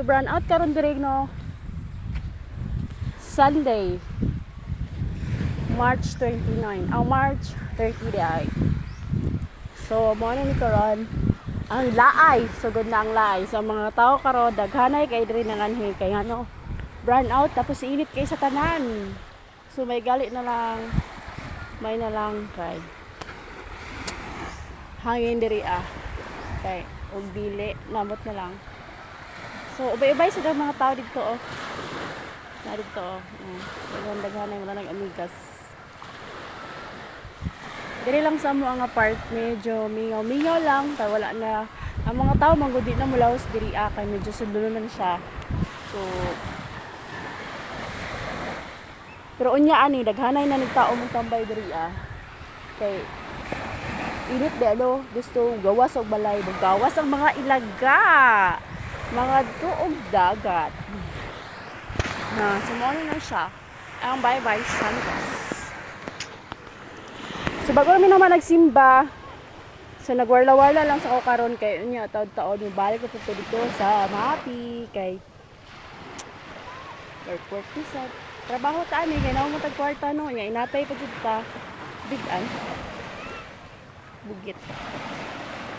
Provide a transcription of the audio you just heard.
So brown out karon diri no. Sunday, March 29. Ang March 30 di ay. So mo na ni karon ang laay, sugod na ang laay. So mga tao karon daghanay kay diri nanganhi kay ano brown out tapos init kay sa tanan. So may gali na lang may na lang kay hangin diri kay og dili namot na lang. So ubay-ubay sa mga tao dito na dito daghan mo na nag-amigas. Diri lang sa mo ang apart medyo mingaw lang kay wala na ang mga tao manggudi na mulaos diri kay medyo sudlo man siya. So pero unya ani daghanay na nagtao mong tambay diri kay init de gusto gawas og balay gawas ang mga ilaga mga tuog dagat na sumali na siya ang bye Santos. So bago kami naman nagsimba so nagwarla-warla lang sa ko karon kay unya taod-taod mo balik ko dito sa Mapi kay airport sa trabaho ta ani kay naman tag kwarta no nya inatay pa jud ta bigan bugit.